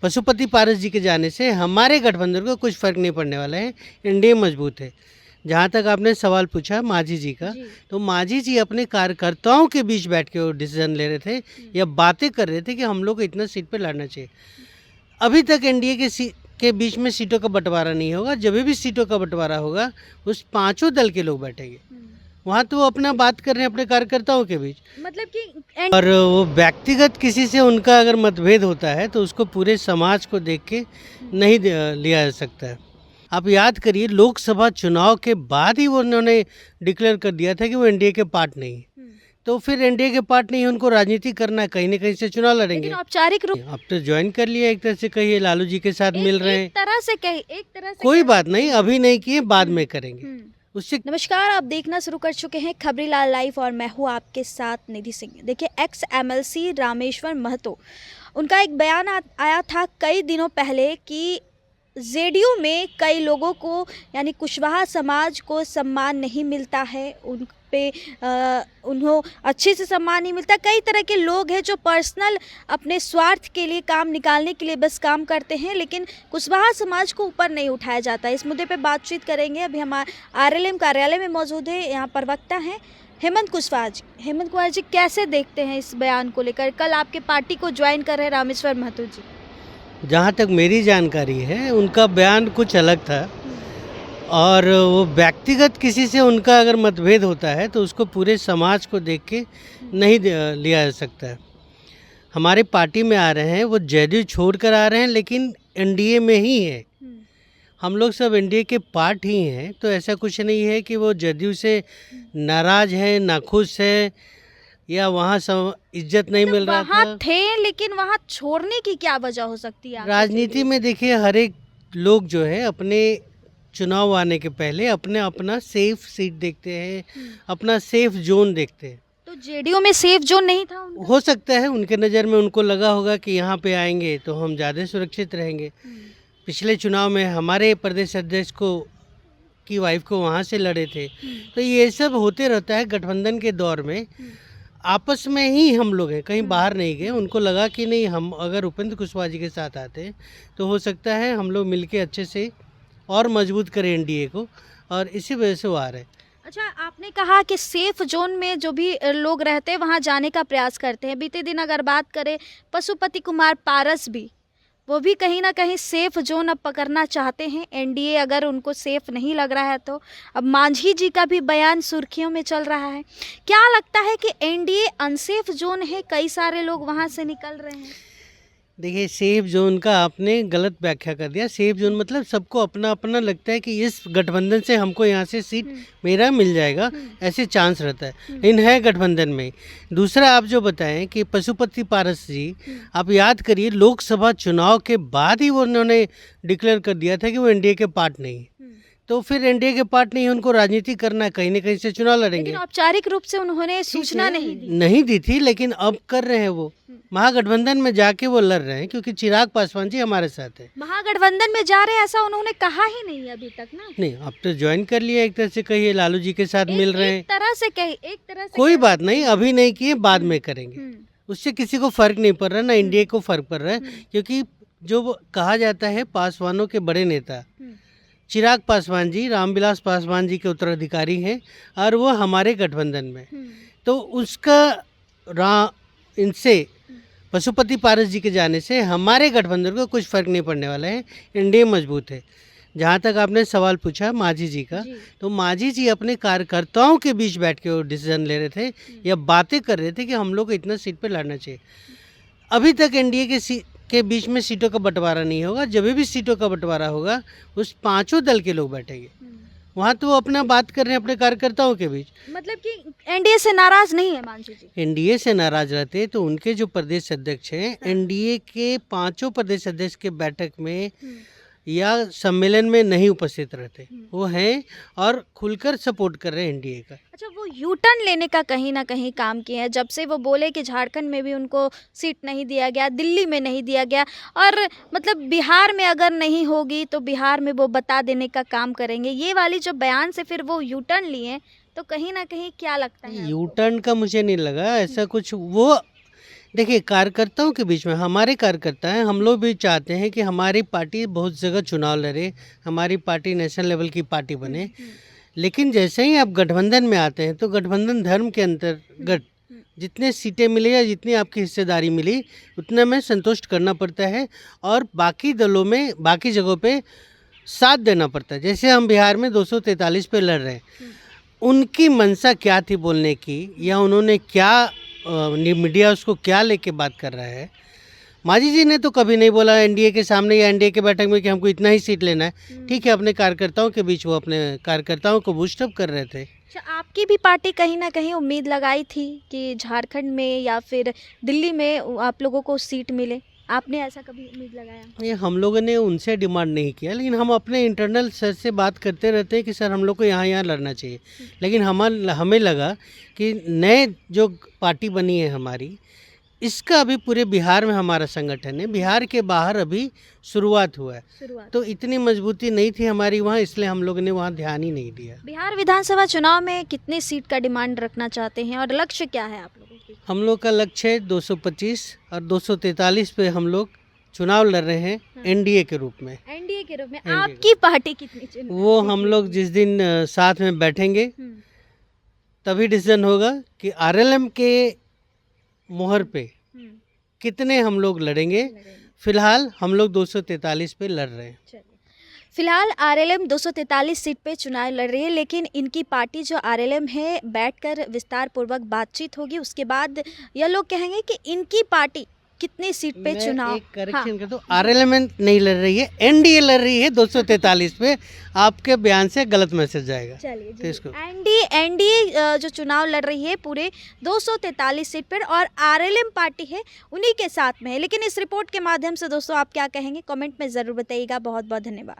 पशुपति पारस जी के जाने से हमारे गठबंधन को कुछ फर्क नहीं पड़ने वाला है। एनडीए मजबूत है। जहाँ तक आपने सवाल पूछा मांझी जी का, तो मांझी जी अपने कार्यकर्ताओं के बीच बैठ के वो डिसीजन ले रहे थे या बातें कर रहे थे कि हम लोग को इतना सीट पे लड़ना चाहिए। अभी तक एनडीए के बीच में सीटों का बंटवारा नहीं होगा। जब भी सीटों का बंटवारा होगा उस पांचों दल के लोग बैठेंगे वहाँ, तो वो अपना बात कर रहे हैं अपने कार्यकर्ताओं के बीच। मतलब कि और वो व्यक्तिगत किसी से उनका अगर मतभेद होता है तो उसको पूरे समाज को देख के नहीं लिया जा सकता है। आप याद करिए लोकसभा चुनाव के बाद ही वो उन्होंने डिक्लेयर कर दिया था कि वो एनडीए के पार्ट नहीं है। तो फिर एनडीए के पार्ट नहीं है, उनको राजनीति करना है, कहीं ना कहीं से चुनाव लड़ेंगे। लेकिन औपचारिक रूप अब तो ज्वाइन कर लिया, एक तरह से कहिए लालू जी के साथ मिल रहे हैं। एक तरह से कही, एक तरह से कोई बात नहीं, अभी नहीं किए, बाद में करेंगे उससे। नमस्कार, आप देखना शुरू कर चुके हैं खबरीलाल लाइव और मैं हूँ आपके साथ निधि सिंह। देखिए, एक्स एमएलसी रामेश्वर महतो, उनका एक बयान आया था कई दिनों पहले कि जेडीयू में कई लोगों को यानी कुशवाहा समाज को सम्मान नहीं मिलता है, उन पे उन्हों अच्छे से सम्मान नहीं मिलता। कई तरह के लोग हैं जो पर्सनल अपने स्वार्थ के लिए काम निकालने के लिए बस काम करते हैं, लेकिन कुशवाहा समाज को ऊपर नहीं उठाया जाता। इस मुद्दे पे बातचीत करेंगे। अभी हम आरएलएम कार्यालय में मौजूद है, यहाँ प्रवक्ता हैं हेमंत कुशवाहा जी। हेमंत कुशवाहा जी, कैसे देखते हैं इस बयान को लेकर? कल आपके पार्टी को ज्वाइन कर रहे हैं रामेश्वर महतो जी। जहाँ तक मेरी जानकारी है उनका बयान कुछ अलग था, और वो व्यक्तिगत किसी से उनका अगर मतभेद होता है तो उसको पूरे समाज को देख के नहीं लिया जा सकता है। हमारे पार्टी में आ रहे हैं, वो जेडीयू छोड़ कर आ रहे हैं, लेकिन एनडीए में ही है। हम लोग सब एनडीए के पार्ट ही हैं, तो ऐसा कुछ नहीं है कि वो जेडीयू से नाराज है, नाखुश है या वहाँ इज्जत नहीं मिल रहा था। वहाँ थे, लेकिन वहाँ छोड़ने की क्या वजह हो सकती है? राजनीति में देखिए, हर एक लोग जो है अपने चुनाव आने के पहले अपना सेफ सीट देखते हैं, अपना सेफ जोन देखते हैं। तो जेडीयू में सेफ जोन नहीं था उनका? हो सकता है उनके नज़र में उनको लगा होगा कि यहाँ पे आएंगे तो हम ज़्यादा सुरक्षित रहेंगे। पिछले चुनाव में हमारे प्रदेश अध्यक्ष की वाइफ को वहाँ से लड़े थे। तो ये सब होते रहता है गठबंधन के दौर में। आपस में ही हम लोग हैं, कहीं बाहर नहीं गए। उनको लगा कि नहीं, हम अगर उपेंद्र कुशवाहा जी के साथ आते तो हो सकता है हम लोग मिलके अच्छे से और मजबूत करें एनडीए को, और इसी वजह से वो आ रहे हैं। अच्छा, आपने कहा कि सेफ जोन में जो भी लोग रहते हैं वहाँ जाने का प्रयास करते हैं। बीते दिन अगर बात करें पशुपति कुमार पारस भी, वो भी कहीं ना कहीं सेफ जोन अब पकड़ना चाहते हैं। एनडीए अगर उनको सेफ नहीं लग रहा है तो अब मांझी जी का भी बयान सुर्खियों में चल रहा है। क्या लगता है कि एनडीए अनसेफ जोन है? कई सारे लोग वहाँ से निकल रहे हैं। देखिए, सेफ जोन का आपने गलत व्याख्या कर दिया। सेफ जोन मतलब सबको अपना अपना लगता है कि इस गठबंधन से हमको यहाँ से सीट मेरा मिल जाएगा, ऐसे चांस रहता है। लेकिन है गठबंधन में। दूसरा, आप जो बताएं कि पशुपति पारस जी, आप याद करिए लोकसभा चुनाव के बाद ही वो उन्होंने डिक्लेयर कर दिया था कि वो एनडीए के पार्ट नहीं है। तो फिर एनडीए के पार्ट नहीं है, उनको राजनीति करना है, कहीं ना कहीं से चुनाव लड़ेंगे। लेकिन औपचारिक रूप से उन्होंने सूचना नहीं दी थी, लेकिन अब कर रहे हैं। वो महागठबंधन में जाके वो लड़ रहे हैं, क्योंकि चिराग पासवान जी हमारे साथ है। महागठबंधन में जा रहे हैं ऐसा उन्होंने कहा ही नहीं अभी तक ना। नहीं, अब तो ज्वाइन कर लिया, एक तरह से कहिए लालू जी के साथ मिल रहे हैं। एक तरह से कही, एक तरह से कोई बात नहीं, अभी नहीं किए, बाद में करेंगे। उससे किसी को फर्क नहीं पड़ रहा, ना एनडीए को फर्क पड़ रहा है। क्योंकि जो कहा जाता है पासवानों के बड़े नेता चिराग पासवान जी रामविलास पासवान जी के उत्तराधिकारी हैं, और वो हमारे गठबंधन में। तो उसका इनसे पशुपति पारस जी के जाने से हमारे गठबंधन को कुछ फर्क नहीं पड़ने वाला है। एनडीए मजबूत है। जहाँ तक आपने सवाल पूछा मांझी जी का, तो मांझी जी अपने कार्यकर्ताओं के बीच बैठ के वो डिसीजन ले रहे थे या बातें कर रहे थे कि हम लोग को इतना सीट पे लड़ना चाहिए। अभी तक एनडीए के बीच में सीटों का बंटवारा नहीं होगा। जब भी सीटों का बंटवारा होगा उस पांचों दल के लोग बैठेंगे वहाँ, तो वो अपना बात कर रहे हैं अपने कार्यकर्ताओं के बीच। मतलब कि एनडीए से नाराज नहीं है मांझी जी? एनडीए से नाराज रहते तो उनके जो प्रदेश अध्यक्ष हैं, एनडीए के पांचों प्रदेश अध्यक्ष के बैठक में या सम्मेलन में नहीं उपस्थित रहते। वो हैं और खुलकर सपोर्ट कर रहे हैं एनडीए का। अच्छा, वो यू टर्न लेने का कहीं ना कहीं काम किया है जब से वो बोले कि झारखंड में भी उनको सीट नहीं दिया गया, दिल्ली में नहीं दिया गया, और मतलब बिहार में अगर नहीं होगी तो बिहार में वो बता देने का काम करेंगे। ये वाली जो बयान से फिर वो यू टर्न लिए, तो कहीं ना कहीं क्या लगता है? यू टर्न का मुझे नहीं लगा ऐसा कुछ। वो देखिए, कार्यकर्ताओं के बीच में हमारे कार्यकर्ता हैं, हम लोग भी चाहते हैं कि हमारी पार्टी बहुत जगह चुनाव लड़े, हमारी पार्टी नेशनल लेवल की पार्टी बने। लेकिन जैसे ही आप गठबंधन में आते हैं तो गठबंधन धर्म के अंतर्गत जितने सीटें मिली या जितनी आपकी हिस्सेदारी मिली उतना में संतुष्ट करना पड़ता है और बाकी दलों में बाकी जगहों पे साथ देना पड़ता है। जैसे हम बिहार में 243 पे लड़ रहे हैं, उनकी मंशा क्या थी बोलने की या उन्होंने क्या मीडिया उसको क्या लेके बात कर रहा है। मांझी जी ने तो कभी नहीं बोला एनडीए के सामने या एनडीए के बैठक में कि हमको इतना ही सीट लेना है। ठीक है, अपने कार्यकर्ताओं के बीच वो अपने कार्यकर्ताओं को बूस्टअप कर रहे थे। अच्छा, आपकी भी पार्टी कहीं ना कहीं उम्मीद लगाई थी कि झारखंड में या फिर दिल्ली में आप लोगों को सीट मिले, आपने ऐसा कभी उम्मीद लगाया? ये हम लोगों ने उनसे डिमांड नहीं किया, लेकिन हम अपने इंटरनल सर से बात करते रहते हैं कि सर हम लोग को यहाँ लड़ना चाहिए। लेकिन हमें लगा कि नए जो पार्टी बनी है हमारी, इसका अभी पूरे बिहार में हमारा संगठन है, बिहार के बाहर अभी शुरुआत हुआ है, तो इतनी मजबूती नहीं थी हमारी वहाँ, इसलिए हम लोगों ने वहाँ ध्यान ही नहीं दिया। बिहार विधानसभा चुनाव में कितनी सीट का डिमांड रखना चाहते हैं और लक्ष्य क्या है आप लोगों की? हम लोग का लक्ष्य है 225 और 243 पे हम लोग चुनाव लड़ रहे हैं। हाँ। एनडीए के रूप में। एनडीए के रूप में NDA आपकी पार्टी कितनी चुन? वो हम लोग जिस दिन साथ में बैठेंगे तभी डिसीजन होगा कि आरएलएम के मोहर पे कितने हम लोग लड़ेंगे। फिलहाल हम लोग 243 पे लड़ रहे हैं। फिलहाल आरएलएम 243 सीट पे चुनाव लड़ रही है, लेकिन इनकी पार्टी जो आरएलएम है बैठकर विस्तार पूर्वक बातचीत होगी, उसके बाद यह लोग कहेंगे कि इनकी पार्टी कितनी सीट पे चुनाव। एक करेक्शन कर दूं, आरएलएम नहीं लड़ रही है, एनडीए लड़ रही है 243 पे। आपके बयान से गलत मैसेज जाएगा। चलिए तो इसको एनडीए जो चुनाव लड़ रही है पूरे 243 सीट पर और आरएलएम पार्टी है उन्हीं के साथ में है। लेकिन इस रिपोर्ट के माध्यम से दोस्तों आप क्या कहेंगे कमेंट में ज़रूर बताइएगा। बहुत बहुत धन्यवाद।